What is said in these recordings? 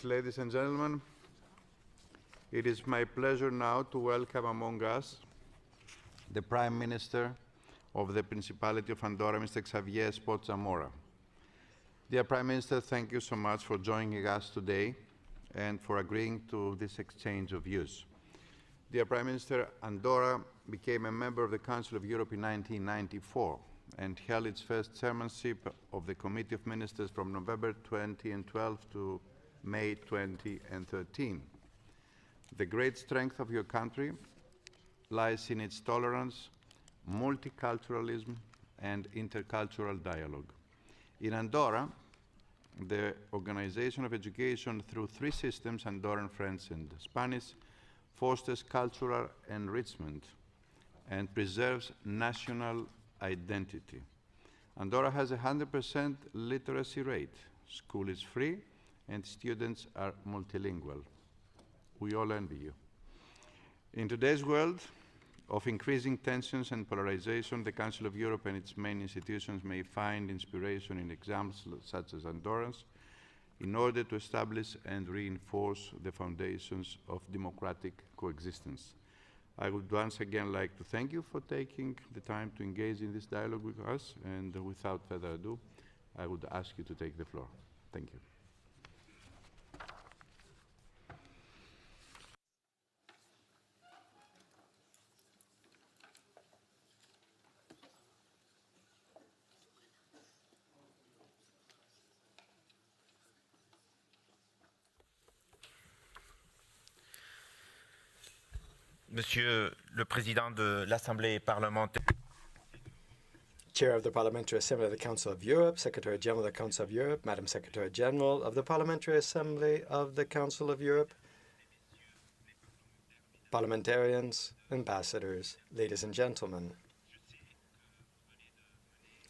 Ladies and gentlemen, it is my pleasure now to welcome among us the Prime Minister of the Principality of Andorra, Mr. Xavier Espot Zamora. Dear Prime Minister, thank you so much for joining us today and for agreeing to this exchange of views. Dear Prime Minister, Andorra became a member of the Council of Europe in 1994 and held its first chairmanship of the Committee of Ministers from November 2012 to May 2013. The great strength of your country lies in its tolerance, multiculturalism, and intercultural dialogue. In Andorra, the organization of education through three systems, Andorran, French, and Spanish, fosters cultural enrichment and preserves national identity. Andorra has a 100% literacy rate. School is free, and students are multilingual. We all envy you. In today's world of increasing tensions and polarization, the Council of Europe and its main institutions may find inspiration in examples such as Andorra's in order to establish and reinforce the foundations of democratic coexistence. I would once again like to thank you for taking the time to engage in this dialogue with us, and without further ado, I would ask you to take the floor. Thank you. Monsieur le Président de l'Assemblée parlementaire. Chair of the Parliamentary Assembly of the Council of Europe, Secretary General of the Council of Europe, Madam Secretary General of the Parliamentary Assembly of the Council of Europe, parliamentarians, ambassadors, ladies and gentlemen.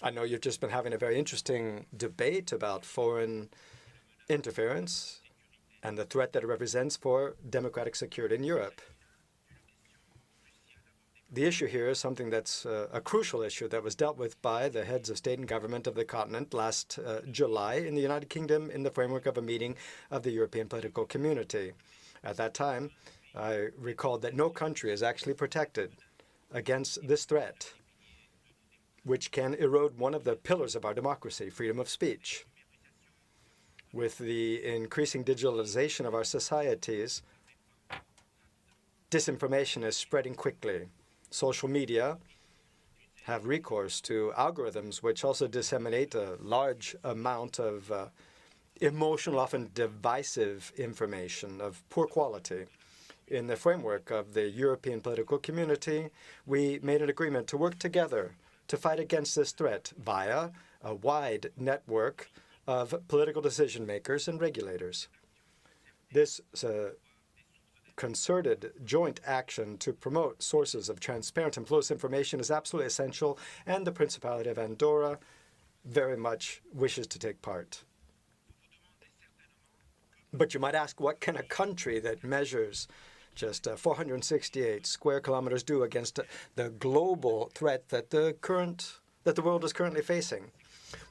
I know you've just been having a very interesting debate about foreign interference and the threat that it represents for democratic security in Europe. The issue here is something that's a crucial issue that was dealt with by the heads of state and government of the continent last July in the United Kingdom in the framework of a meeting of the European political community. At that time, I recalled that no country is actually protected against this threat, which can erode one of the pillars of our democracy, freedom of speech. With the increasing digitalization of our societies, disinformation is spreading quickly. Social media have recourse to algorithms which also disseminate a large amount of emotional, often divisive information of poor quality. In the framework of the European political community, we made an agreement to work together to fight against this threat via a wide network of political decision makers and regulators. This concerted joint action to promote sources of transparent and close information is absolutely essential, and the Principality of Andorra very much wishes to take part. But you might ask, what can a country that measures just 468 square kilometers do against the global threat that the world is currently facing?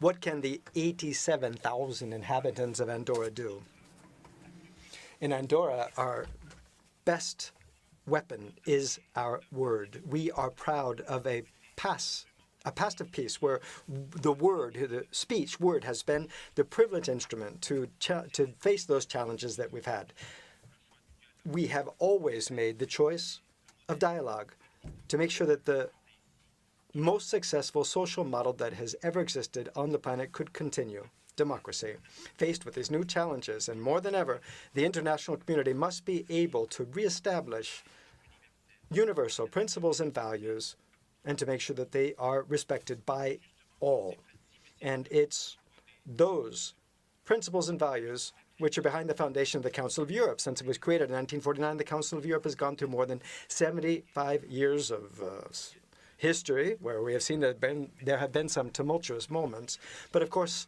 What can the 87,000 inhabitants of Andorra do? In Andorra, our best weapon is our word. We are proud of a past of peace where the speech word has been the privileged instrument to face those challenges that we've had. We have always made the choice of dialogue to make sure that the most successful social model that has ever existed on the planet could continue. Democracy. Faced with these new challenges, and more than ever, the international community must be able to reestablish universal principles and values and to make sure that they are respected by all. And it's those principles and values which are behind the foundation of the Council of Europe. Since it was created in 1949, the Council of Europe has gone through more than 75 years of history, where we have seen that there have been some tumultuous moments. But of course,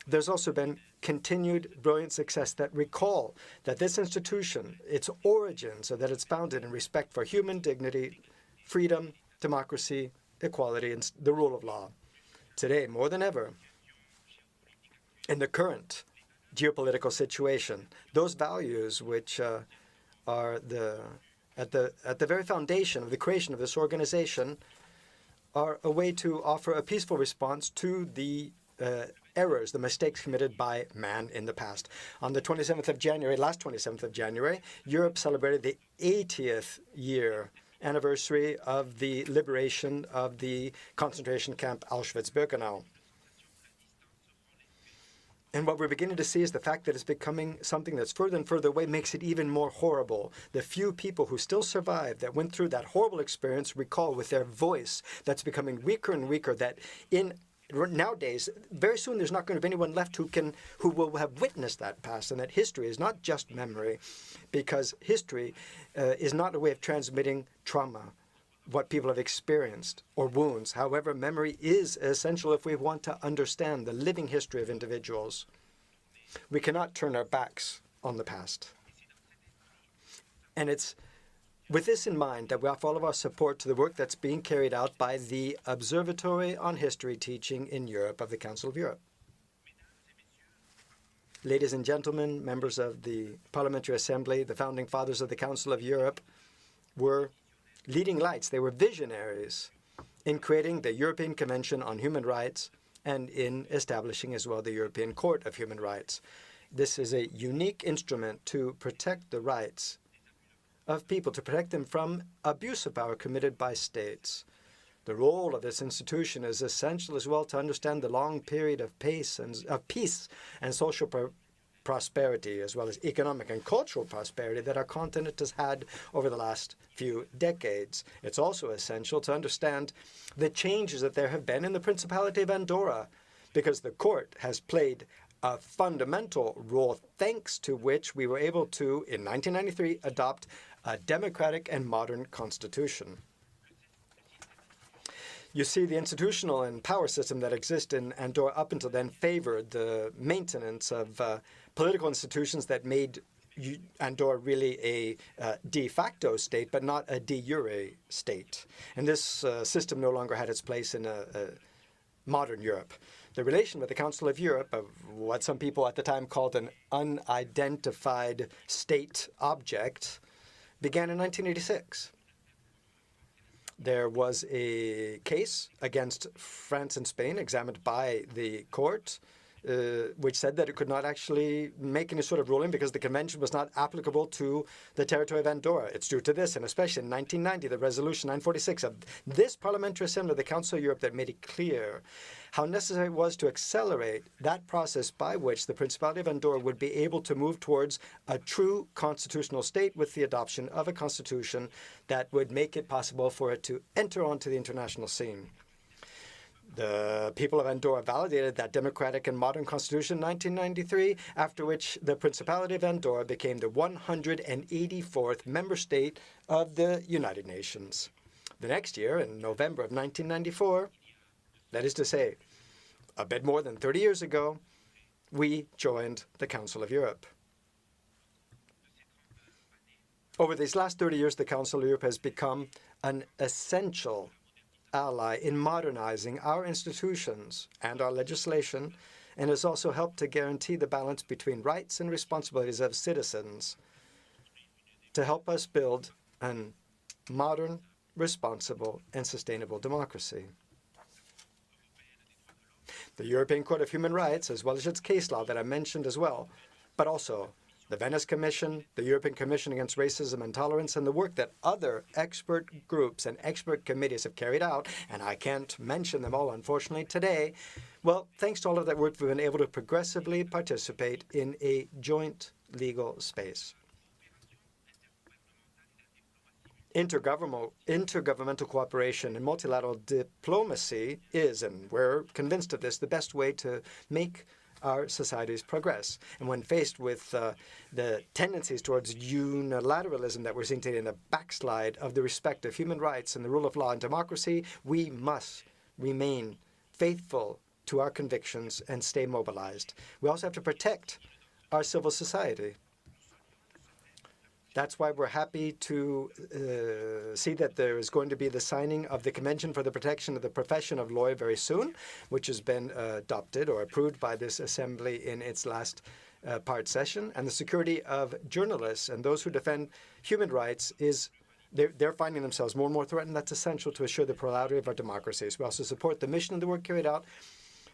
there's also been continued brilliant success that recall that this institution, its origins are that it's founded in respect for human dignity, freedom, democracy, equality, and the rule of law. Today, more than ever, in the current geopolitical situation. Those values which are at the very foundation of the creation of this organization are a way to offer a peaceful response to the errors, the mistakes committed by man in the past. On the 27th of January, last 27th of January, Europe celebrated the 80th year anniversary of the liberation of the concentration camp Auschwitz-Birkenau. And what we're beginning to see is the fact that it's becoming something that's further and further away makes it even more horrible. The few people who still survived, that went through that horrible experience, recall with their voice that's becoming weaker and weaker that nowadays, very soon there's not going to be anyone left who will have witnessed that past, and that history is not just memory, because history is not a way of transmitting trauma, what people have experienced, or wounds. However, memory is essential if we want to understand the living history of individuals. We cannot turn our backs on the past. And it's with this in mind that we offer all of our support to the work that's being carried out by the Observatory on History Teaching in Europe of the Council of Europe. Ladies and gentlemen, members of the Parliamentary Assembly, the founding fathers of the Council of Europe were leading lights. They were visionaries in creating the European Convention on Human Rights and in establishing as well the European Court of Human Rights. This is a unique instrument to protect the rights of people, to protect them from abuse of power committed by states. The role of this institution is essential as well to understand the long period of peace and social prosperity, as well as economic and cultural prosperity that our continent has had over the last few decades. It's also essential to understand the changes that there have been in the Principality of Andorra, because the court has played a fundamental role, thanks to which we were able to, in 1993, adopt a democratic and modern constitution. You see, the institutional and power system that exists in Andorra up until then favored the maintenance of political institutions that made Andorra really a de facto state, but not a de jure state. And this system no longer had its place in a modern Europe. The relation with the Council of Europe, of what some people at the time called an unidentified state object, began in 1986. There was a case against France and Spain examined by the court, which said that it could not actually make any sort of ruling because the convention was not applicable to the territory of Andorra. It's due to this, and especially in 1990, the resolution 946 of this Parliamentary Assembly of the Council of Europe that made it clear how necessary it was to accelerate that process by which the Principality of Andorra would be able to move towards a true constitutional state with the adoption of a constitution that would make it possible for it to enter onto the international scene. The people of Andorra validated that democratic and modern constitution in 1993, after which the Principality of Andorra became the 184th member state of the United Nations. The next year, in November of 1994, that is to say, a bit more than 30 years ago, we joined the Council of Europe. Over these last 30 years, the Council of Europe has become an essential ally in modernizing our institutions and our legislation, and has also helped to guarantee the balance between rights and responsibilities of citizens to help us build a modern, responsible, and sustainable democracy. The European Court of Human Rights, as well as its case law that I mentioned as well, but also the Venice Commission, the European Commission Against Racism and Tolerance, and the work that other expert groups and expert committees have carried out, and I can't mention them all, unfortunately, today. Well, thanks to all of that work, we've been able to progressively participate in a joint legal space. Intergovernmental cooperation and multilateral diplomacy is, and we're convinced of this, the best way to make our societies progress. And when faced with the tendencies towards unilateralism that we're seeing today in the backslide of the respect of human rights and the rule of law and democracy, we must remain faithful to our convictions and stay mobilized. We also have to protect our civil society. That's why we're happy to see that there is going to be the signing of the Convention for the Protection of the Profession of Lawyer very soon, which has been adopted or approved by this Assembly in its last part session, and the security of journalists and those who defend human rights is they're finding themselves more and more threatened. That's essential to assure the plurality of our democracies. We also support the mission and the work carried out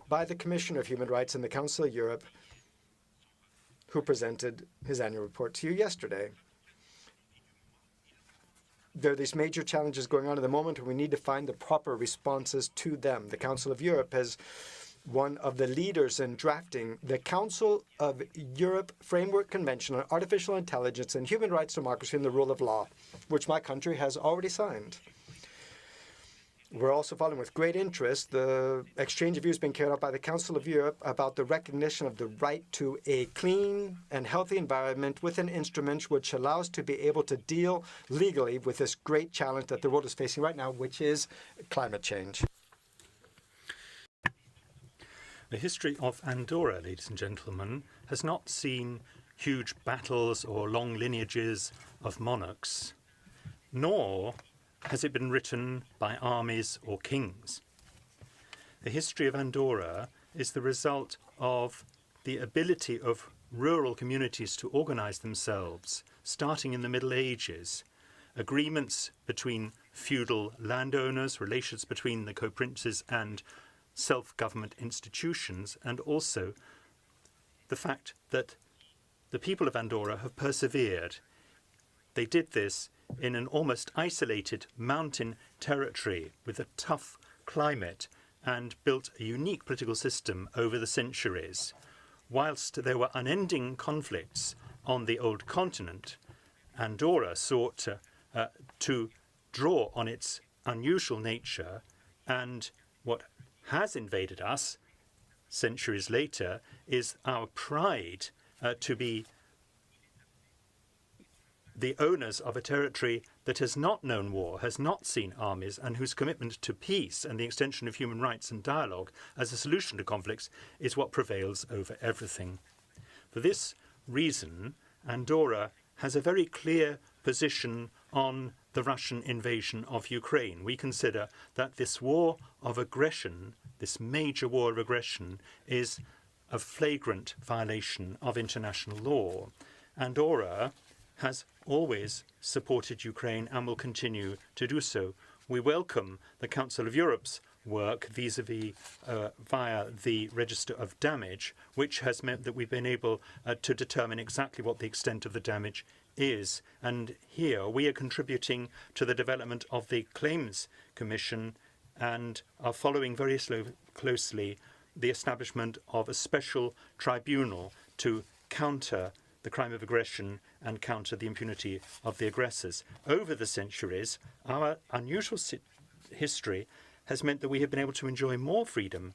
by the Commissioner of Human Rights in the Council of Europe, who presented his annual report to you yesterday. There are these major challenges going on at the moment, and we need to find the proper responses to them. The Council of Europe has one of the leaders in drafting the Council of Europe Framework Convention on Artificial Intelligence and Human Rights, Democracy, and the Rule of Law, which my country has already signed. We're also following with great interest the exchange of views being carried out by the Council of Europe about the recognition of the right to a clean and healthy environment with an instrument which allows to be able to deal legally with this great challenge that the world is facing right now, which is climate change. The history of Andorra, ladies and gentlemen, has not seen huge battles or long lineages of monarchs, nor has it been written by armies or kings. The history of Andorra is the result of the ability of rural communities to organize themselves, starting in the Middle Ages, agreements between feudal landowners, relations between the co-princes and self-government institutions, and also the fact that the people of Andorra have persevered. They did this in an almost isolated mountain territory with a tough climate and built a unique political system over the centuries. Whilst there were unending conflicts on the old continent, Andorra sought to draw on its unusual nature, and what has invaded us centuries later is our pride to be the owners of a territory that has not known war, has not seen armies, and whose commitment to peace and the extension of human rights and dialogue as a solution to conflicts is what prevails over everything. For this reason, Andorra has a very clear position on the Russian invasion of Ukraine. We consider that this war of aggression, this major war of aggression, is a flagrant violation of international law. Andorra has always supported Ukraine and will continue to do so. We welcome the Council of Europe's work vis-à-vis via the Register of Damage, which has meant that we've been able to determine exactly what the extent of the damage is. And here we are contributing to the development of the Claims Commission and are following very closely the establishment of a special tribunal to counter the crime of aggression and counter the impunity of the aggressors. Over the centuries, our unusual history has meant that we have been able to enjoy more freedom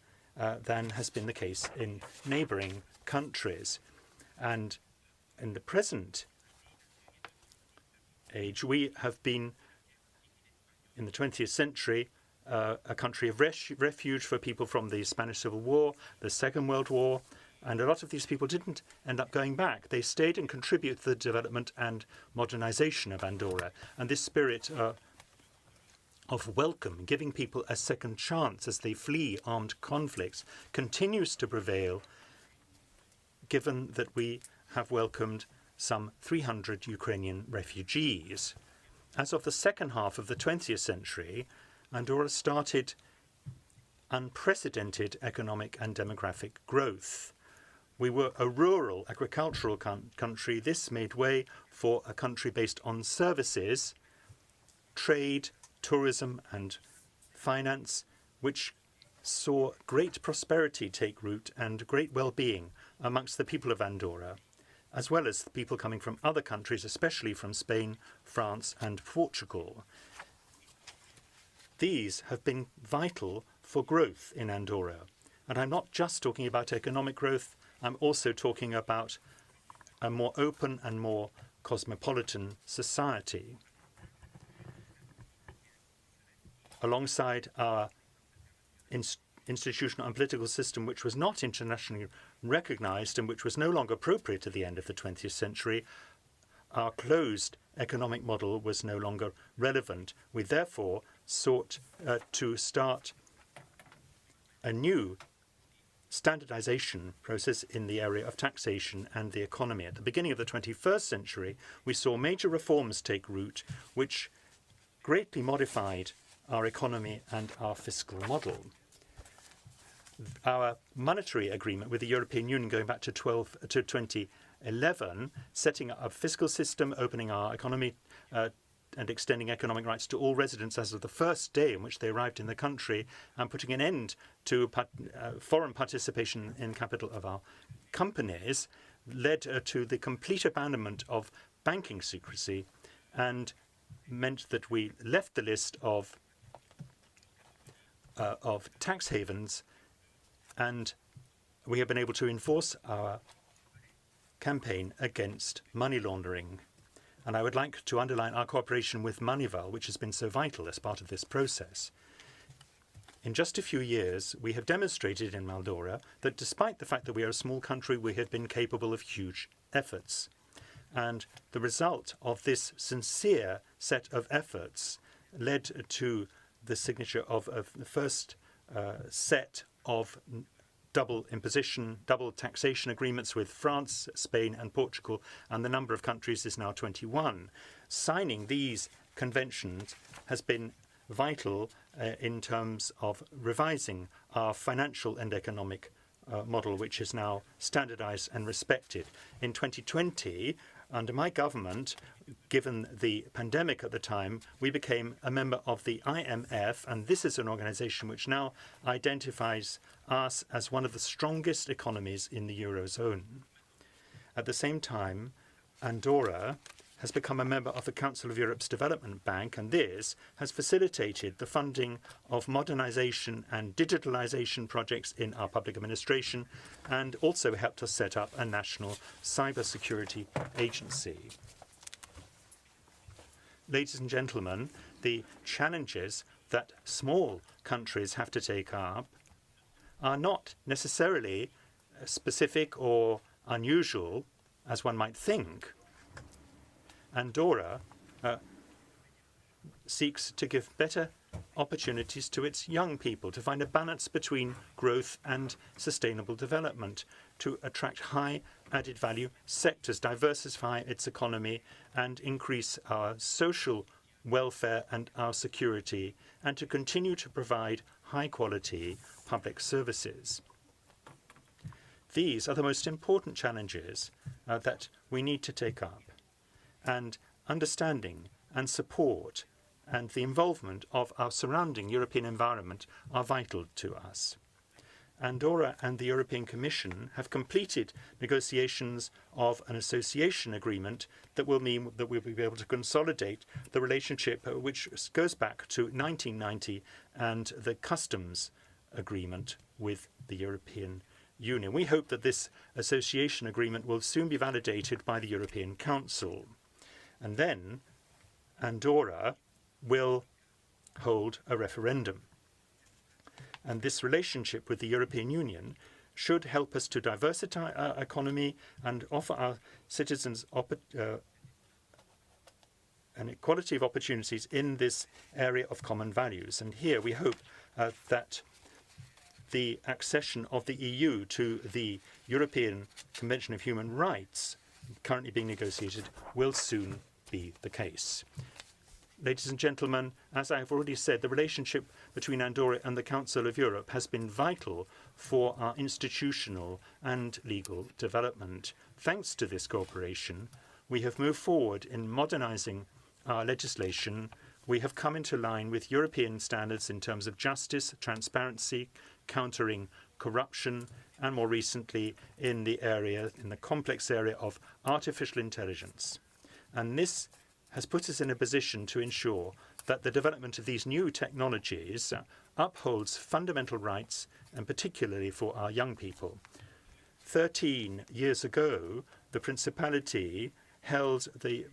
than has been the case in neighbouring countries. And in the present age, we have been, in the 20th century, a country of refuge for people from the Spanish Civil War, the Second World War, and a lot of these people didn't end up going back. They stayed and contributed to the development and modernization of Andorra. And this spirit of welcome, giving people a second chance as they flee armed conflicts, continues to prevail, given that we have welcomed some 300 Ukrainian refugees. As of the second half of the 20th century, Andorra started unprecedented economic and demographic growth. We were a rural agricultural country. This made way for a country based on services, trade, tourism and finance, which saw great prosperity take root and great well-being amongst the people of Andorra, as well as the people coming from other countries, especially from Spain, France and Portugal. These have been vital for growth in Andorra. And I'm not just talking about economic growth, I'm also talking about a more open and more cosmopolitan society. Alongside our institutional and political system, which was not internationally recognized and which was no longer appropriate at the end of the 20th century, our closed economic model was no longer relevant. We therefore sought to start a new standardization process in the area of taxation and the economy. At the beginning of the 21st century, we saw major reforms take root, which greatly modified our economy and our fiscal model. Our monetary agreement with the European Union going back to 2011, setting up a fiscal system, opening our economy and extending economic rights to all residents as of the first day in which they arrived in the country, and putting an end to foreign participation in capital of our companies, led to the complete abandonment of banking secrecy and meant that we left the list of tax havens, and we have been able to enforce our campaign against money laundering. And I would like to underline our cooperation with Manival, which has been so vital as part of this process. In just a few years, we have demonstrated in Maldora that despite the fact that we are a small country, we have been capable of huge efforts. And the result of this sincere set of efforts led to the signature of the first set of double imposition, double taxation agreements with France, Spain and Portugal, and the number of countries is now 21. Signing these conventions has been vital in terms of revising our financial and economic model, which is now standardized and respected. In 2020, under my government, given the pandemic at the time, we became a member of the IMF, and this is an organization which now identifies us as one of the strongest economies in the Eurozone. At the same time, Andorra has become a member of the Council of Europe's Development Bank, and this has facilitated the funding of modernization and digitalization projects in our public administration, and also helped us set up a national cybersecurity agency. Ladies and gentlemen, the challenges that small countries have to take up are not necessarily specific or unusual, as one might think. Andorra seeks to give better opportunities to its young people, to find a balance between growth and sustainable development, to attract high added value sectors, diversify its economy, and increase our social welfare and our security, and to continue to provide high quality public services. These are the most important challenges that we need to take up. And understanding and support and the involvement of our surrounding European environment are vital to us. Andorra and the European Commission have completed negotiations of an association agreement that will mean that we'll be able to consolidate the relationship which goes back to 1990 and the customs agreement with the European Union. We hope that this association agreement will soon be validated by the European Council. And then Andorra will hold a referendum. And this relationship with the European Union should help us to diversify our economy and offer our citizens an equality of opportunities in this area of common values. And here we hope that the accession of the EU to the European Convention of Human Rights, currently being negotiated, will soon be the case. Ladies and gentlemen, as I have already said, the relationship between Andorra and the Council of Europe has been vital for our institutional and legal development. Thanks to this cooperation, we have moved forward in modernizing our legislation. We have come into line with European standards in terms of justice, transparency, countering corruption, and more recently in the complex area of artificial intelligence. And this has put us in a position to ensure that the development of these new technologies upholds fundamental rights, and particularly for our young people. 13 years ago, the Principality held the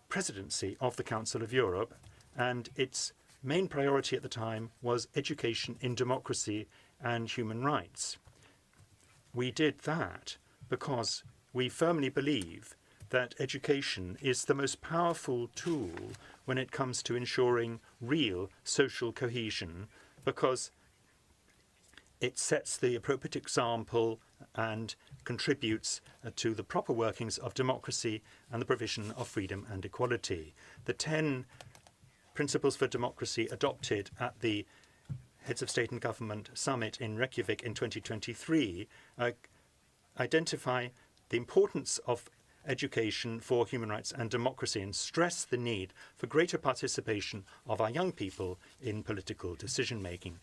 presidency of the Council of Europe, and its main priority at the time was education in democracy and human rights. We did that because we firmly believe that education is the most powerful tool when it comes to ensuring real social cohesion, because it sets the appropriate example and contributes to the proper workings of democracy and the provision of freedom and equality. The 10 principles for democracy adopted at the Heads of State and Government Summit in Reykjavik in 2023 identify the importance of education for human rights and democracy and stress the need for greater participation of our young people in political decision-making.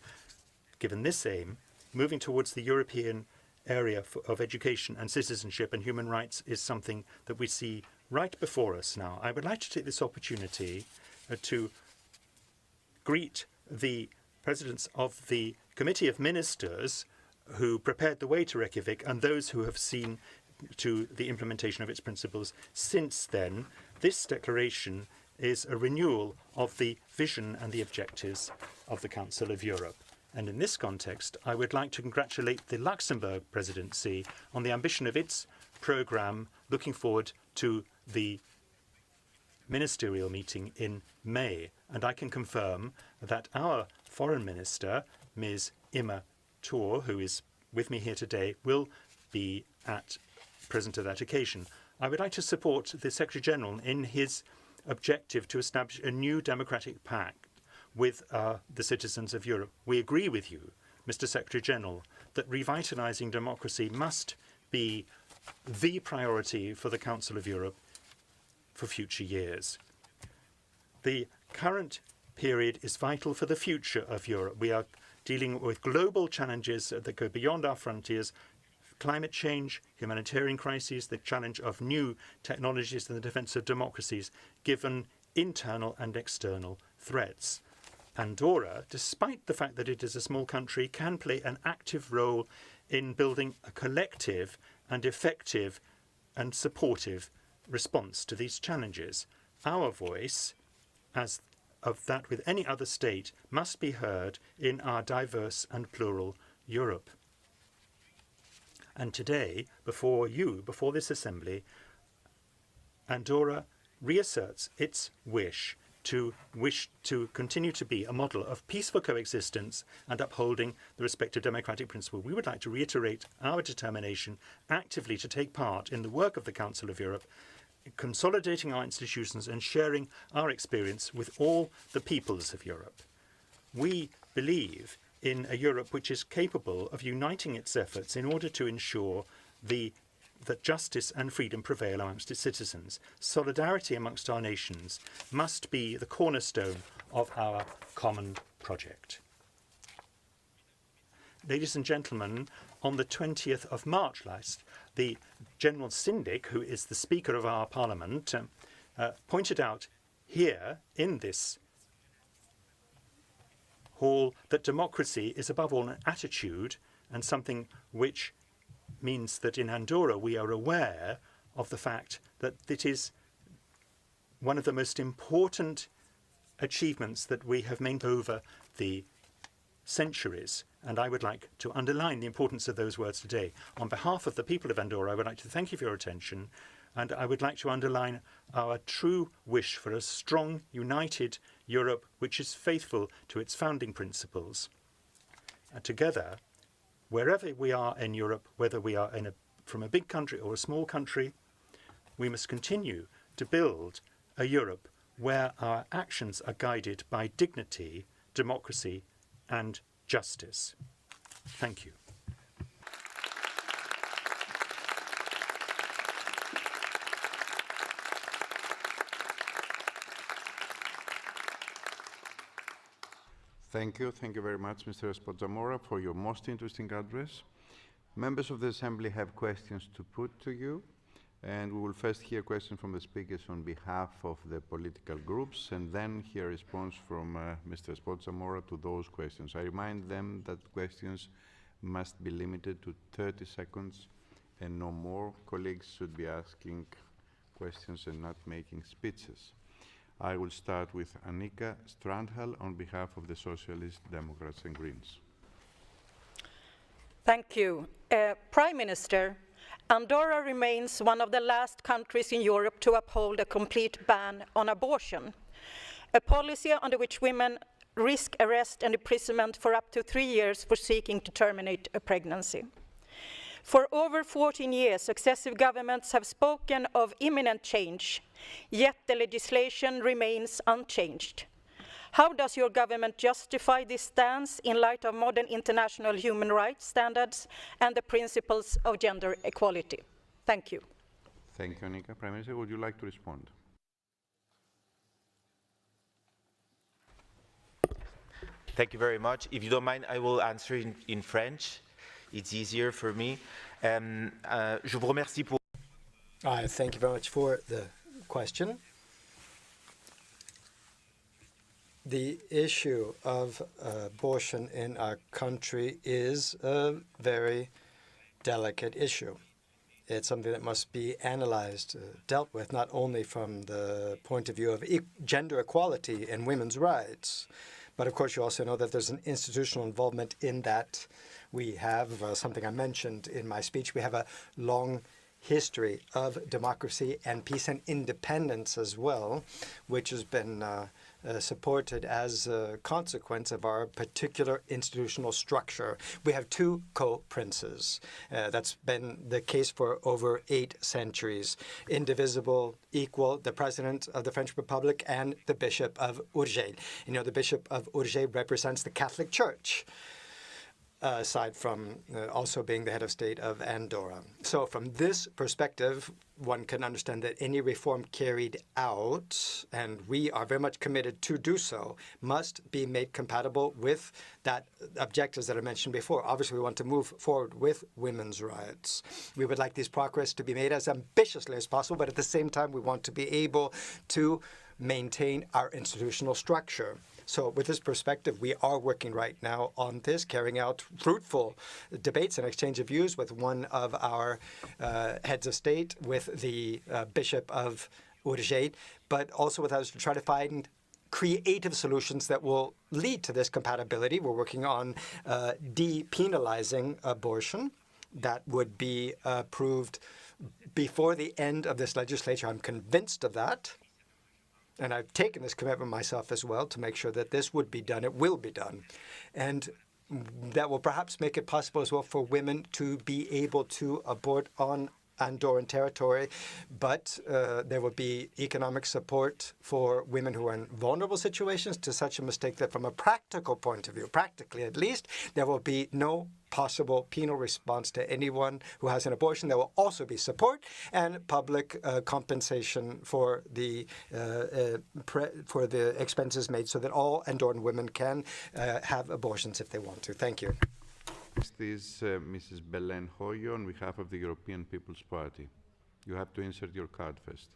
Given this aim, moving towards the European area of education and citizenship and human rights is something that we see right before us now. I would like to take this opportunity to greet the presidents of the Committee of Ministers who prepared the way to Reykjavik and those who have seen to the implementation of its principles since then. This declaration is a renewal of the vision and the objectives of the Council of Europe. And in this context, I would like to congratulate the Luxembourg presidency on the ambition of its programme, looking forward to the ministerial meeting in May. And I can confirm that our foreign minister, Ms. Imma Thor, who is with me here today, will be present at that occasion. I would like to support the Secretary-General in his objective to establish a new democratic pact with the citizens of Europe. We agree with you, Mr. Secretary-General, that revitalising democracy must be the priority for the Council of Europe for future years. The current period is vital for the future of Europe. We are dealing with global challenges that go beyond our frontiers: climate change, humanitarian crises, the challenge of new technologies and the defence of democracies, given internal and external threats. Andorra, despite the fact that it is a small country, can play an active role in building a collective and effective and supportive response to these challenges. Our voice, as of that with any other state, must be heard in our diverse and plural Europe. And today, before this Assembly, Andorra reasserts its wish to continue to be a model of peaceful coexistence and upholding the respective democratic principle. We would like to reiterate our determination actively to take part in the work of the Council of Europe, consolidating our institutions and sharing our experience with all the peoples of Europe. We believe in a Europe which is capable of uniting its efforts in order to ensure that justice and freedom prevail amongst its citizens. Solidarity amongst our nations must be the cornerstone of our common project. Ladies and gentlemen, on the 20th of March last, the General Syndic, who is the Speaker of our Parliament, pointed out here in this hall that democracy is above all an attitude and something which means that in Andorra we are aware of the fact that it is one of the most important achievements that we have made over the centuries. And I would like to underline the importance of those words today. On behalf of the people of Andorra, I would like to thank you for your attention, and I would like to underline our true wish for a strong, united Europe which is faithful to its founding principles. And together, wherever we are in Europe, whether we are from a big country or a small country, we must continue to build a Europe where our actions are guided by dignity, democracy, and justice. Thank you. Thank you. Thank you very much, Mr. Espot Zamora, for your most interesting address. Members of the Assembly have questions to put to you, and we will first hear questions from the speakers on behalf of the political groups, and then hear a response from Mr. Espot Zamora to those questions. I remind them that questions must be limited to 30 seconds and no more. Colleagues should be asking questions and not making speeches. I will start with Annika Strandhal on behalf of the Socialist Democrats and Greens. Thank you. Prime Minister, Andorra remains one of the last countries in Europe to uphold a complete ban on abortion, a policy under which women risk arrest and imprisonment for up to 3 years for seeking to terminate a pregnancy. For over 14 years, successive governments have spoken of imminent change, yet the legislation remains unchanged. How does your government justify this stance in light of modern international human rights standards and the principles of gender equality? Thank you. Thank you, Annika. Prime Minister, would you like to respond? Thank you very much. If you don't mind, I will answer in French. It's easier for me. Je vous remercie pour... Thank you very much for the question. The issue of abortion in our country is a very delicate issue. It's something that must be analyzed, dealt with, not only from the point of view of gender equality and women's rights, but of course you also know that there's an institutional involvement in that. We have something I mentioned in my speech. We have a long history of democracy and peace and independence as well, which has been supported as a consequence of our particular institutional structure. We have two co-princes. That's been the case for over 8 centuries. Indivisible, equal, the President of the French Republic and the Bishop of Urgell. You know, the Bishop of Urgell represents the Catholic Church, aside from also being the head of state of Andorra. So from this perspective, one can understand that any reform carried out, and we are very much committed to do so, must be made compatible with that objectives that I mentioned before. Obviously, we want to move forward with women's rights. We would like these progress to be made as ambitiously as possible, but at the same time, we want to be able to maintain our institutional structure. So with this perspective, we are working right now on this, carrying out fruitful debates and exchange of views with one of our heads of state, with the Bishop of Urgell, but also with others to try to find creative solutions that will lead to this compatibility. We're working on depenalizing abortion. That would be approved before the end of this legislature. I'm convinced of that. And I've taken this commitment myself as well to make sure that this would be done. It will be done. And that will perhaps make it possible as well for women to be able to abort on Andorran territory, but there will be economic support for women who are in vulnerable situations to such a mistake that from a practical point of view, practically at least, there will be no possible penal response to anyone who has an abortion. There will also be support and public compensation for the expenses made so that all Andorran women can have abortions if they want to. Thank you. Next is Mrs. Belen Hoyo on behalf of the European People's Party. You have to insert your card first.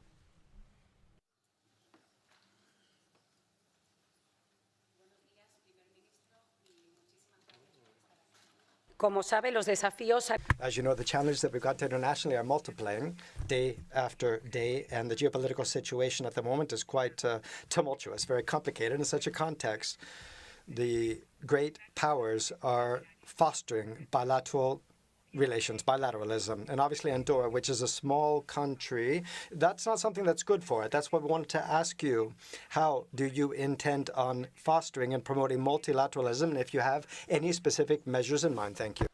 As you know, the challenges that we've got internationally are multiplying day after day, and the geopolitical situation at the moment is quite tumultuous, very complicated in such a context. The great powers are fostering bilateral relations, bilateralism. And obviously Andorra, which is a small country, that's not something that's good for it. That's what we wanted to ask you. How do you intend on fostering and promoting multilateralism, and if you have any specific measures in mind? Thank you.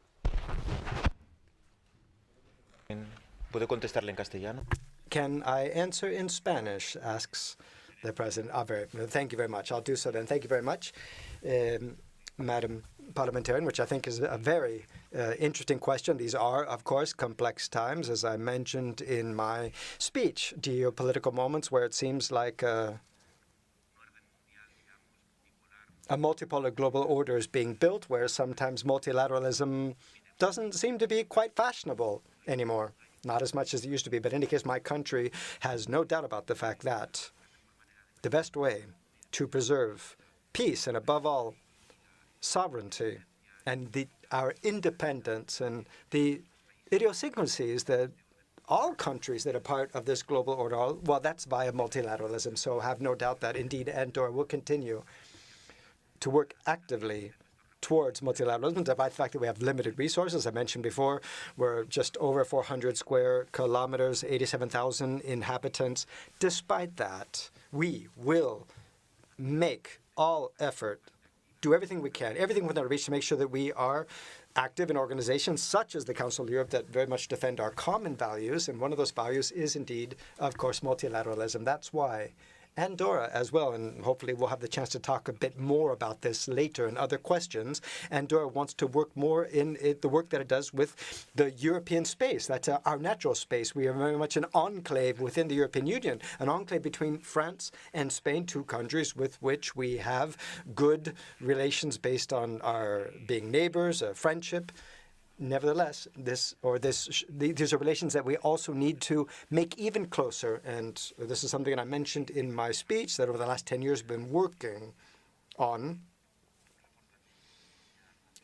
¿Puedo contestarle en castellano? Can I answer in Spanish, asks the President. Thank you very much. I'll do so then. Thank you very much, Madam Parliamentarian, which I think is a very interesting question. These are, of course, complex times, as I mentioned in my speech, geopolitical moments where it seems like a multipolar global order is being built, where sometimes multilateralism doesn't seem to be quite fashionable anymore. Not as much as it used to be, but in any case, my country has no doubt about the fact that the best way to preserve peace and, above all, sovereignty and our independence and the idiosyncrasies that all countries that are part of this global order, well, that's via multilateralism. So have no doubt that, indeed, Andorra will continue to work actively towards multilateralism, despite the fact that we have limited resources. I mentioned before, we're just over 400 square kilometers, 87,000 inhabitants. Despite that, we will make all effort do everything we can, everything within our reach to make sure that we are active in organizations such as the Council of Europe that very much defend our common values. And one of those values is indeed, of course, multilateralism. That's why Andorra as well, and hopefully we'll have the chance to talk a bit more about this later in other questions. Andorra wants to work more in the work that it does with the European space. That's our natural space. We are very much an enclave within the European Union, an enclave between France and Spain, two countries with which we have good relations based on our being neighbors, a friendship. Nevertheless, these are relations that we also need to make even closer. And this is something that I mentioned in my speech that over the last 10 years we've been working on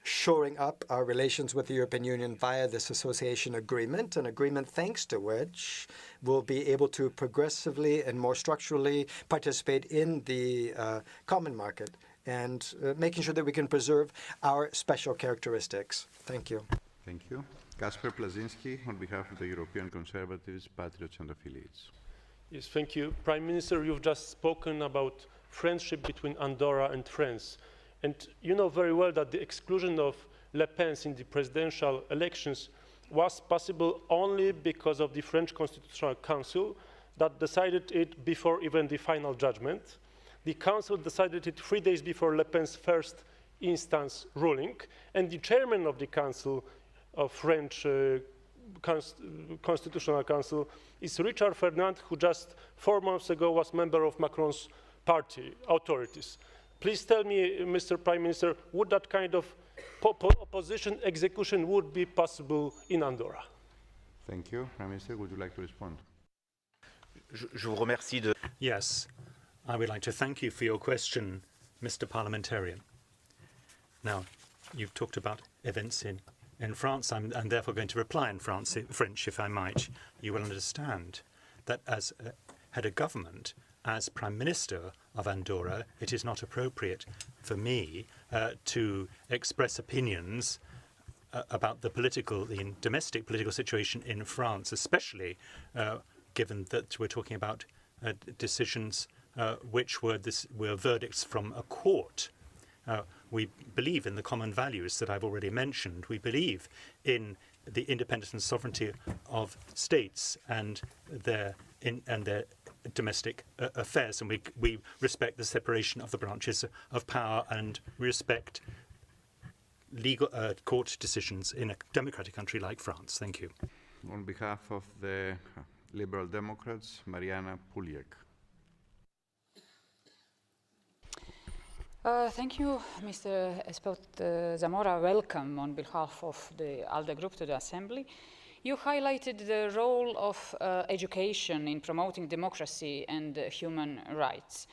shoring up our relations with the European Union via this association agreement, an agreement thanks to which we'll be able to progressively and more structurally participate in the common market and making sure that we can preserve our special characteristics. Thank you. Thank you. Kasper Plazinski, on behalf of the European Conservatives, Patriots and Affiliates. Yes, thank you. Prime Minister, you've just spoken about friendship between Andorra and France. And you know very well that the exclusion of Le Pen in the presidential elections was possible only because of the French Constitutional Council that decided it before even the final judgment. The Council decided it 3 days before Le Pen's first instance ruling, and the chairman of the Council of French Constitutional Council is Richard Ferdinand, who just 4 months ago was member of Macron's party authorities. Please tell me, Mr. Prime Minister, would that kind of opposition execution would be possible in Andorra? Thank you. Prime Minister, would you like to respond? Je vous remercie de... Yes, I would like to thank you for your question, Mr. Parliamentarian. Now, you've talked about events in France. I'm therefore going to reply in French, if I might. You will understand that as head of government, as Prime Minister of Andorra, it is not appropriate for me to express opinions about the domestic political situation in France, especially given that we're talking about decisions which were verdicts from a court. We believe in the common values that I've already mentioned. We believe in the independence and sovereignty of states and their domestic affairs, and we respect the separation of the branches of power and respect legal court decisions in a democratic country like France. Thank you. On behalf of the Liberal Democrats, Mariana Puliak. Thank you, Mr. Espot Zamora. Welcome on behalf of the ALDE Group to the Assembly. You highlighted the role of education in promoting democracy and human rights.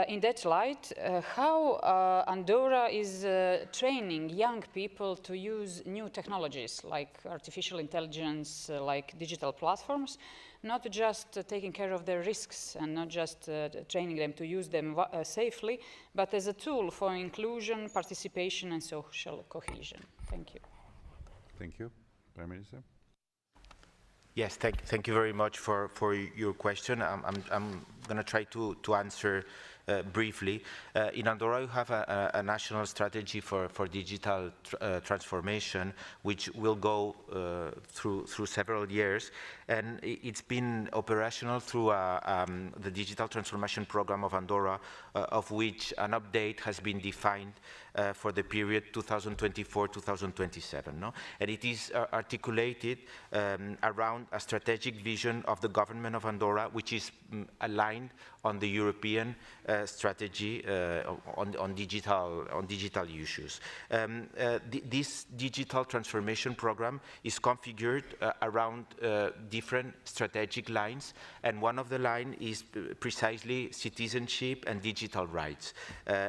In that light, how Andorra is training young people to use new technologies like artificial intelligence, like digital platforms, not just taking care of their risks and not just training them to use them safely, but as a tool for inclusion, participation, and social cohesion. Thank you. Thank you. Prime Minister. Yes, thank you very much for your question. I'm going to try to answer briefly. In Andorra, you have a national strategy for digital transformation, which will go through several years, and it's been operational through the digital transformation program of Andorra, of which an update has been defined for the period 2024-2027, no? And it is articulated around a strategic vision of the government of Andorra, which is aligned on the European strategy on digital issues. This digital transformation program is configured around different strategic lines, and one of the lines is precisely citizenship and digital rights,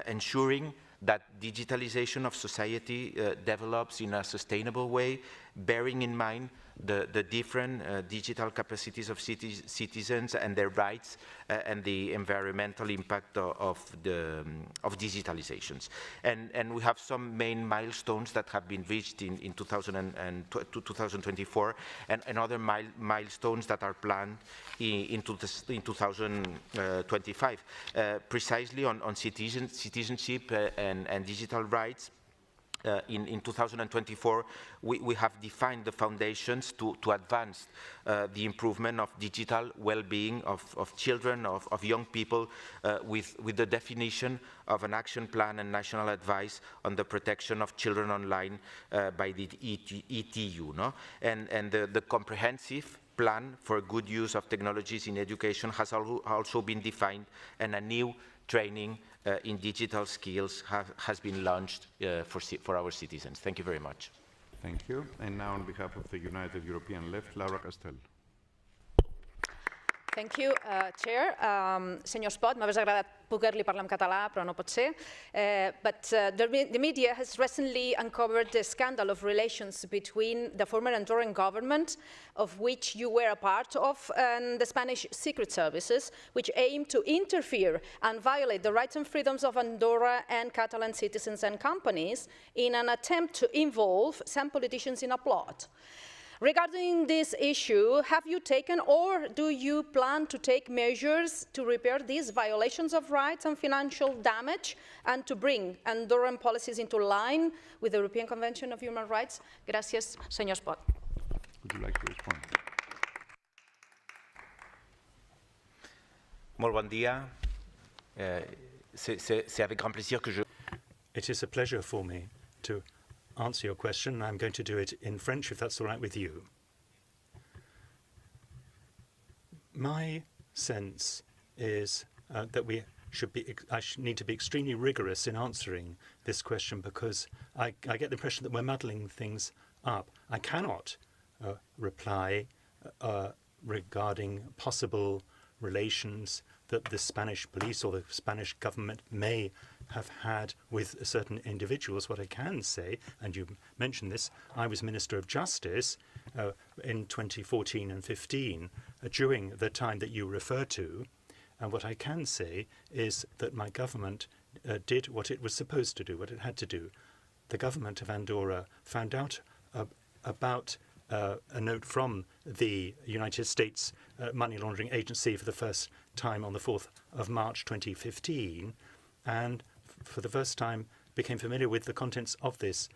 ensuring that digitalization of society develops in a sustainable way bearing in mind the different digital capacities of citizens and their rights and the environmental impact of digitalizations. And we have some main milestones that have been reached in 2024 and other milestones that are planned in 2025. Precisely on citizenship and digital rights. In 2024, we have defined the foundations to advance the improvement of digital well-being of children, of young people, with the definition of an action plan and national advice on the protection of children online by the ETU. No? And the comprehensive plan for good use of technologies in education has also been defined, and a new training in digital skills has been launched for our citizens. Thank you very much. Thank you. And now on behalf of the United European Left, Laura Castel. Thank you, Chair. Senyor Espot, m'hagués agradat poder-li parlar en català, però no pot ser. But the media has recently uncovered the scandal of relations between the former Andorran government, of which you were a part of, and the Spanish secret services, which aim to interfere and violate the rights and freedoms of Andorra and Catalan citizens and companies in an attempt to involve some politicians in a plot. Regarding this issue, have you taken or do you plan to take measures to repair these violations of rights and financial damage and to bring Andorran policies into line with the European Convention of Human Rights? Gracias, señor Espot. Would you like to respond? Molt bon dia. C'est avec grand plaisir que je... It is a pleasure for me to answer your question. I'm going to do it in French, if that's all right with you. My sense is that I need to be extremely rigorous in answering this question, because I get the impression that we're muddling things up. I cannot reply regarding possible relations that the Spanish police or the Spanish government may have had with certain individuals. What I can say, and you mentioned this, I was Minister of Justice in 2014 and 15, during the time that you refer to, and what I can say is that my government did what it was supposed to do, what it had to do. The government of Andorra found out about a note from the United States Money Laundering Agency for the first time on the 4th of March 2015, and for the first time became familiar with the contents of this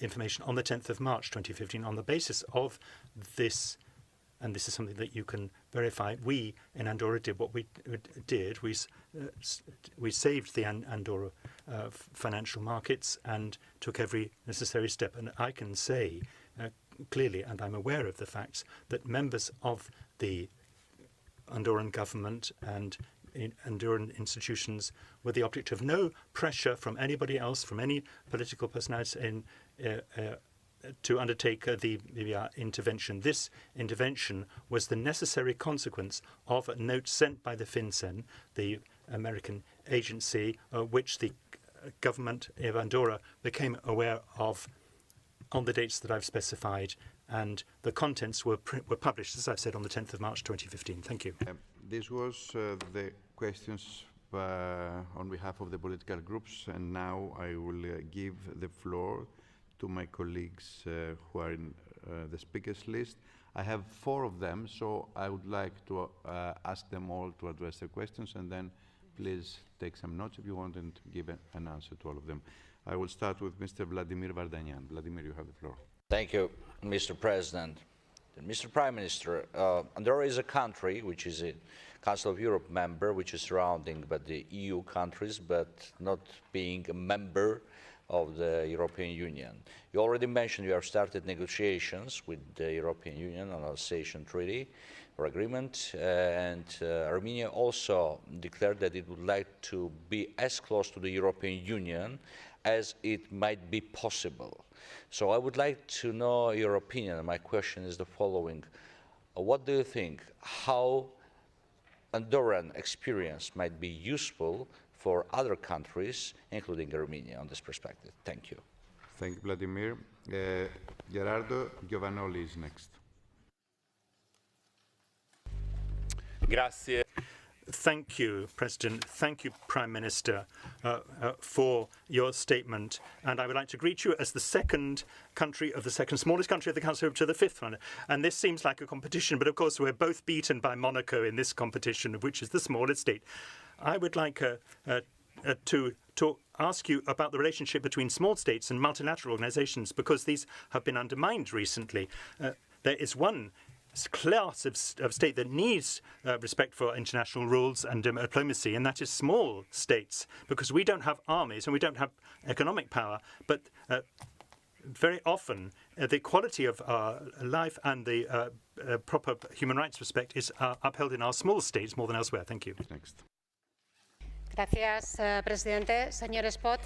information on the 10th of March 2015. On the basis of this, and this is something that you can verify, we in Andorra did what we did. We saved the Andorra financial markets and took every necessary step. And I can say clearly, and I'm aware of the facts, that members of the Andorran government and Andorran institutions were the object of no pressure from anybody else, from any political personality to undertake the intervention. This intervention was the necessary consequence of a note sent by the FinCEN, the American agency, which the government of Andorra became aware of on the dates that I've specified, and the contents were published, as I've said, on the 10th of March 2015. Thank you. This was the questions on behalf of the political groups, and now I will give the floor to my colleagues who are in the speakers list. I have 4 of them, so I would like to ask them all to address their questions, and then please take some notes if you want and give an answer to all of them. I will start with Mr. Vladimir Vardanyan. Vladimir, you have the floor. Thank you, Mr. President. Mr. Prime Minister, Andorra is a country which is a Council of Europe member, which is surrounding by the EU countries, but not being a member of the European Union. You already mentioned you have started negotiations with the European Union on an association treaty or agreement, and Armenia also declared that it would like to be as close to the European Union as it might be possible. So I would like to know your opinion, and my question is the following. What do you think, how Andorran experience might be useful for other countries, including Armenia, on this perspective? Thank you. Thank you, Vladimir. Gerardo Giovanoli is next. Grazie. Thank you, President. Thank you, Prime Minister, for your statement. And I would like to greet you as the second smallest country of the Council to the fifth one. And this seems like a competition, but of course we're both beaten by Monaco in this competition, which is the smallest state. I would like to ask you about the relationship between small states and multilateral organizations, because these have been undermined recently. There is one class of state that needs respect for international rules and diplomacy, and that is small states, because we don't have armies and we don't have economic power, but very often the quality of our life and the proper human rights respect is upheld in our small states more than elsewhere. Thank you. Next. Gracias, presidente. Señor Espot.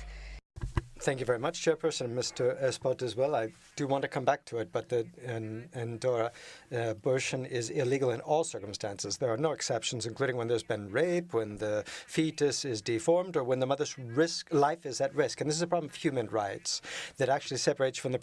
Thank you very much, Chairperson, Mr. Espot as well. I do want to come back to it, but in Andorra, abortion is illegal in all circumstances. There are no exceptions, including when there's been rape, when the fetus is deformed, or when the mother's life is at risk. And this is a problem of human rights that actually separates from the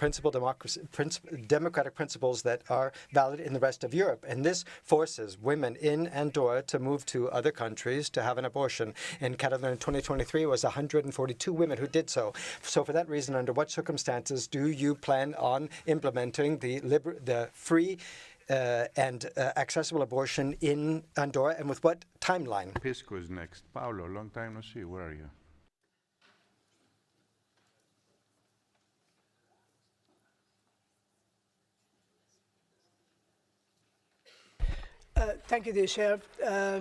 democratic principles that are valid in the rest of Europe. And this forces women in Andorra to move to other countries to have an abortion. In Catalonia in 2023, it was 142 women who did so. So for that reason, under what circumstances do you plan on implementing the free and accessible abortion in Andorra, and with what timeline? Pisco is next. Paolo, long time no see. Where are you? Thank you, dear Chair. I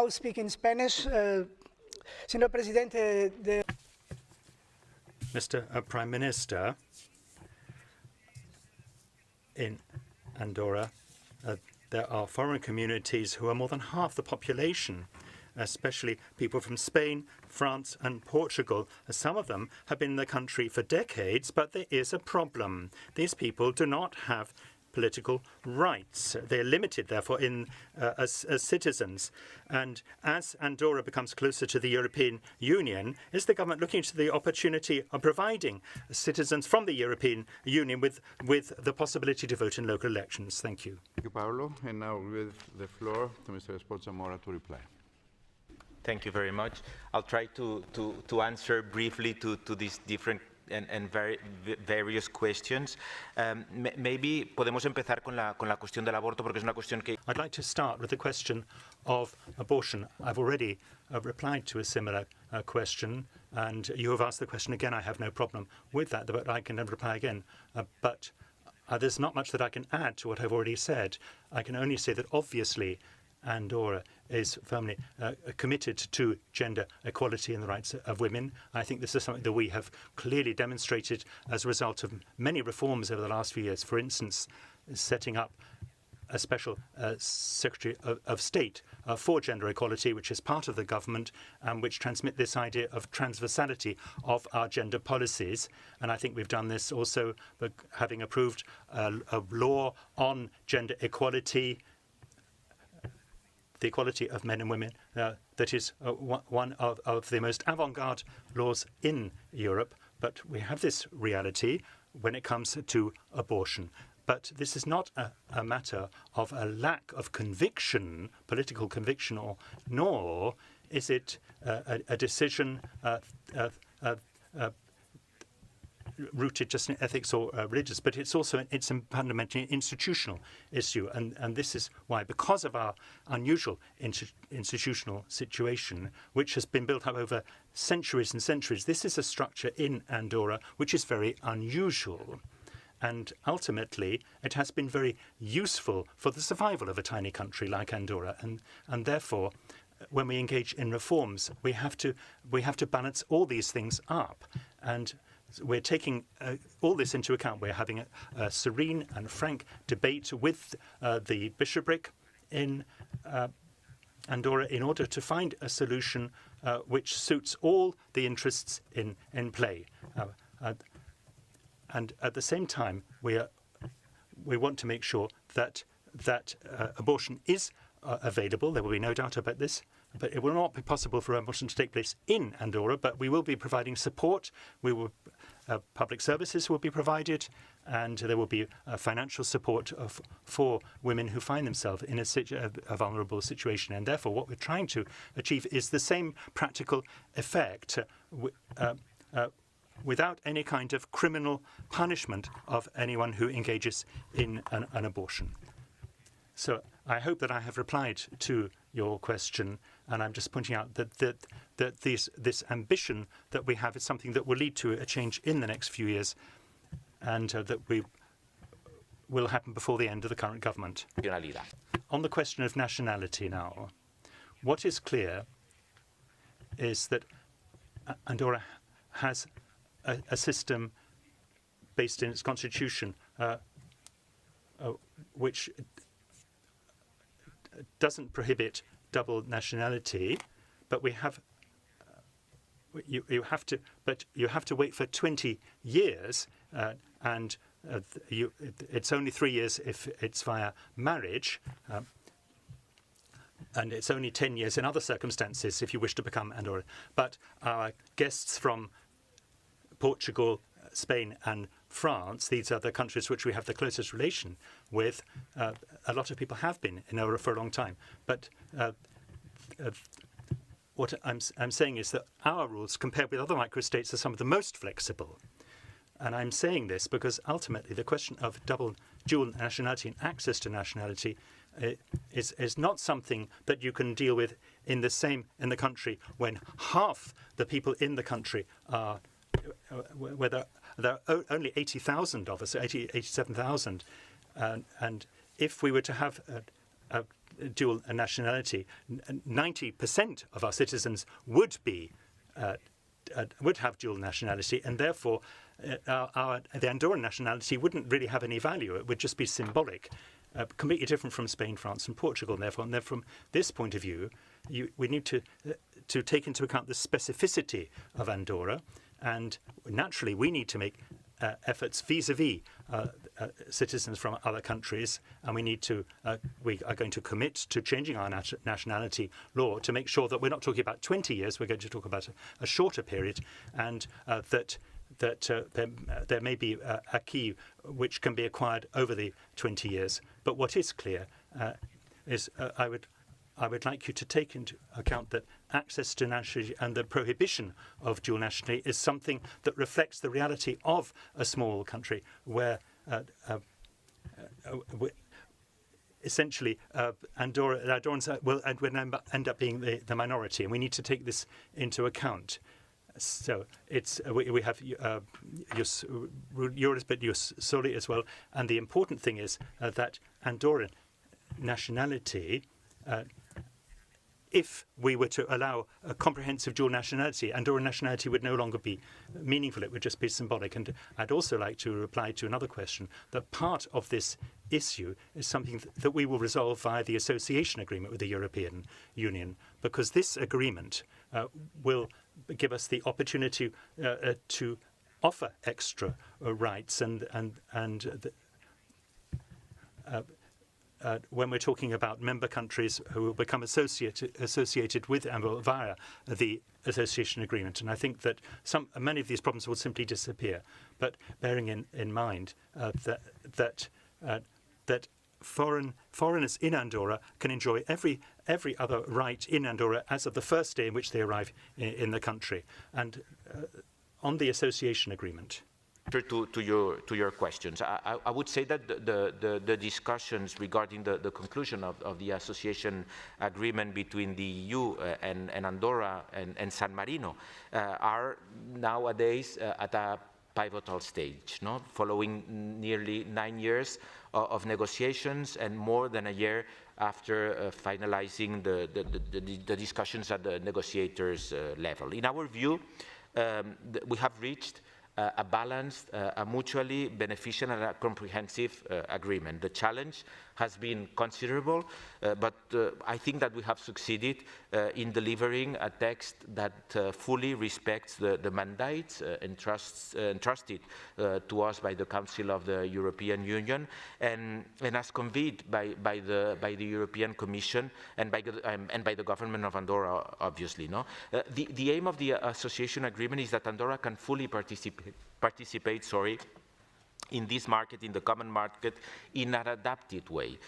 will speak in Spanish. Señor Presidente de Mr. Prime Minister, in Andorra, there are foreign communities who are more than half the population, especially people from Spain, France and Portugal. Some of them have been in the country for decades, but there is a problem. These people do not have political rights. They're limited, therefore, as citizens. And as Andorra becomes closer to the European Union, is the government looking into the opportunity of providing citizens from the European Union with the possibility to vote in local elections? Thank you. Thank you, Paolo. And now with the floor to Mr. Espot Zamora to reply. Thank you very much. I'll try to answer briefly to these different and various questions. Maybe podemos empezar con la cuestión del aborto, porque es una cuestión que... I'd like to start with the question of abortion. I've already replied to a similar question, and you have asked the question again. I have no problem with that, but I can reply again. But there's not much that I can add to what I've already said. I can only say that obviously Andorra is firmly committed to gender equality and the rights of women. I think this is something that we have clearly demonstrated as a result of many reforms over the last few years. For instance, setting up a special Secretary of State for gender equality, which is part of the government and which transmit this idea of transversality of our gender policies. And I think we've done this also by having approved a law on gender equality, the equality of men and women, that is one of the most avant-garde laws in Europe. But we have this reality when it comes to abortion. But this is not a matter of a lack of conviction, political conviction, nor is it a decision rooted just in ethics or religious, but it's also a fundamentally institutional issue. And this is why, because of our unusual institutional situation, which has been built up over centuries and centuries, this is a structure in Andorra which is very unusual. And ultimately, it has been very useful for the survival of a tiny country like Andorra. And therefore, when we engage in reforms, we have to balance all these things up. And we're taking all this into account. We're having a serene and frank debate with the bishopric in Andorra in order to find a solution which suits all the interests in play. And at the same time, we want to make sure that abortion is available. There will be no doubt about this. But it will not be possible for abortion to take place in Andorra, but we will be providing support. We will, public services will be provided, and there will be financial support for women who find themselves in a vulnerable situation. And therefore, what we're trying to achieve is the same practical effect without any kind of criminal punishment of anyone who engages in an abortion. So I hope that I have replied to your question, and I'm just pointing out that this ambition that we have is something that will lead to a change in the next few years, and that will happen before the end of the current government. On the question of nationality now, what is clear is that Andorra has a system based in its constitution which doesn't prohibit double nationality, but we have you have to wait for 20 years, and it's only 3 years if it's via marriage, and it's only 10 years in other circumstances if you wish to become Andorra. But our guests from Portugal, Spain and France, these are the countries which we have the closest relation with. A lot of people have been in Andorra for a long time. But what I'm saying is that our rules, compared with other microstates, are some of the most flexible. And I'm saying this because ultimately the question of dual nationality and access to nationality is not something that you can deal with in the country when half the people in the country are, where there are only 80,000 of us, 87,000, and if we were to have a dual nationality, 90% of our citizens would have dual nationality, and therefore the Andorran nationality wouldn't really have any value. It would just be symbolic, completely different from Spain, France, and Portugal. And therefore, from this point of view, we need to take into account the specificity of Andorra, and naturally, we need to make efforts vis-a-vis citizens from other countries, and we are going to commit to changing our nationality law to make sure that we're not talking about 20 years. We're going to talk about a shorter period, and that there may be a key which can be acquired over the 20 years. But what is clear is I would like you to take into account that access to nationality and the prohibition of dual nationality is something that reflects the reality of a small country where essentially Andorrans will end up being the minority, and we need to take this into account. So we have Juris, but Jus Soli as well, and the important thing is that Andorran nationality, if we were to allow a comprehensive dual nationality, Andorran nationality would no longer be meaningful. It would just be symbolic. And I'd also like to reply to another question, that part of this issue is something that we will resolve via the association agreement with the European Union, because this agreement will give us the opportunity to offer extra rights when we're talking about member countries who will become associated with Andorra via the association agreement. And I think that many of these problems will simply disappear. But bearing in mind that foreigners in Andorra can enjoy every other right in Andorra as of the first day in which they arrive in the country. And on the association agreement, to your questions, I would say that the discussions regarding the conclusion of the association agreement between the EU and Andorra and San Marino are nowadays at a pivotal stage, no? Following nearly 9 years of negotiations and more than a year after finalizing the discussions at the negotiators' level. In our view, we have reached a balanced, a mutually beneficial and a comprehensive agreement. The challenge has been considerable, but I think that we have succeeded in delivering a text that fully respects the mandates entrusted to us by the Council of the European Union and as convened by the European Commission and by the government of Andorra, obviously. No? The aim of the association agreement is that Andorra can fully participate in this market, in the common market, in an adapted way,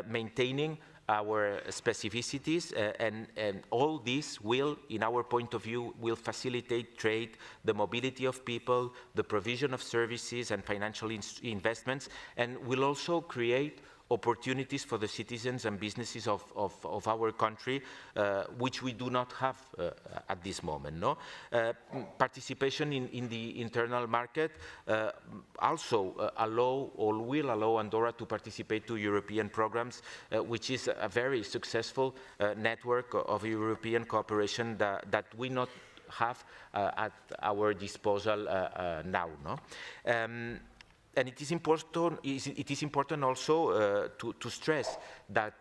maintaining our specificities, and all this will, in our point of view, will facilitate trade, the mobility of people, the provision of services and financial investments, and will also create opportunities for the citizens and businesses of our country, which we do not have at this moment. No? Participation in the internal market also will allow Andorra to participate to European programs, which is a very successful network of European cooperation that we not have at our disposal now. No? And it is important also to stress that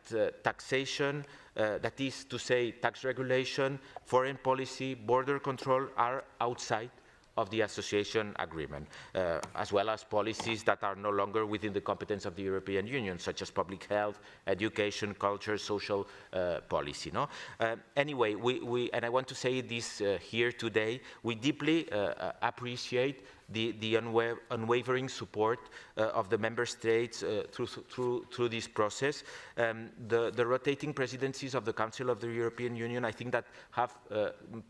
taxation, that is to say tax regulation, foreign policy, border control are outside of the association agreement, as well as policies that are no longer within the competence of the European Union, such as public health, education, culture, social policy. No? Anyway, and I want to say this here today, we deeply appreciate the unwavering support of the member states through this process. The rotating presidencies of the Council of the European Union, I think that have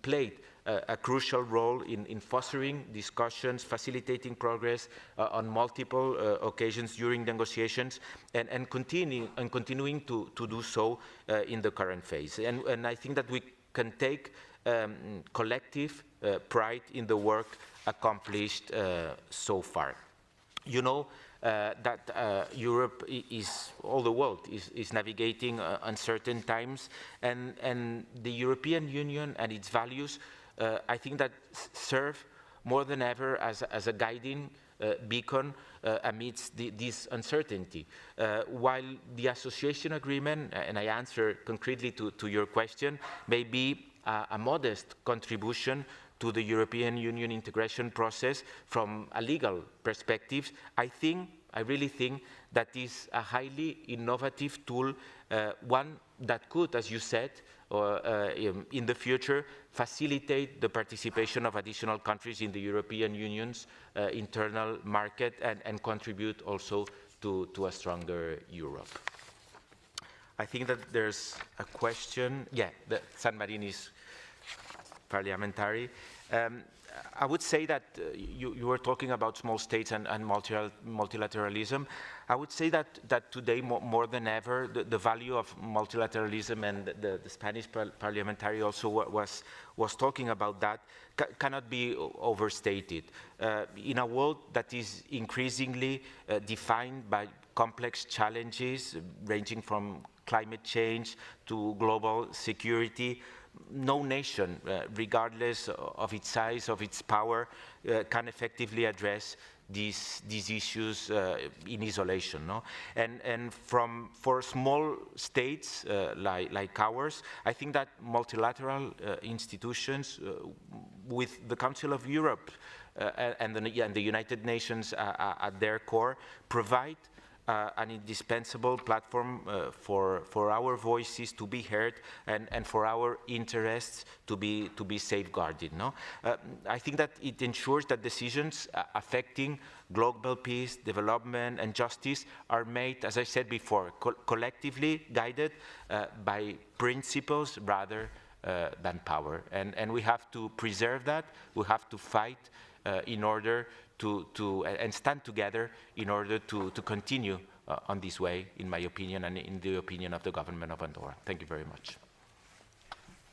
played a crucial role in fostering discussions, facilitating progress on multiple occasions during negotiations, and continuing to do so in the current phase. And I think that we can take collective pride in the work accomplished so far. You know that Europe all the world is navigating uncertain times, and the European Union and its values, I think that serve more than ever as a guiding beacon amidst this uncertainty. While the association agreement, and I answer concretely to your question, may be a modest contribution to the European Union integration process from a legal perspective, I really think that is a highly innovative tool, one that could, as you said, in the future, facilitate the participation of additional countries in the European Union's internal market and contribute also to a stronger Europe. I think that there's a question. Yeah, the San Marini's parliamentary. I would say that you were talking about small states and multilateralism. I would say that today, more than ever, the value of multilateralism, and the Spanish parliamentary also was talking about that, cannot be overstated. In a world that is increasingly defined by complex challenges ranging from climate change to global security, no nation, regardless of its size, of its power, can effectively address these issues in isolation. No? And for small states like ours, I think that multilateral institutions with the Council of Europe and the United Nations at their core provide an indispensable platform for our voices to be heard and for our interests to be safeguarded. No? I think that it ensures that decisions affecting global peace, development, and justice are made, as I said before, collectively guided by principles rather than power. And we have to preserve that. We have to fight in order and stand together in order to continue on this way, in my opinion, and in the opinion of the government of Andorra. Thank you very much.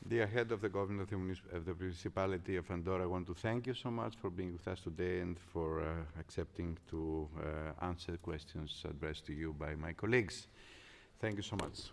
Dear Head of the Government of the Municipality of Andorra, I want to thank you so much for being with us today and for accepting to answer questions addressed to you by my colleagues. Thank you so much.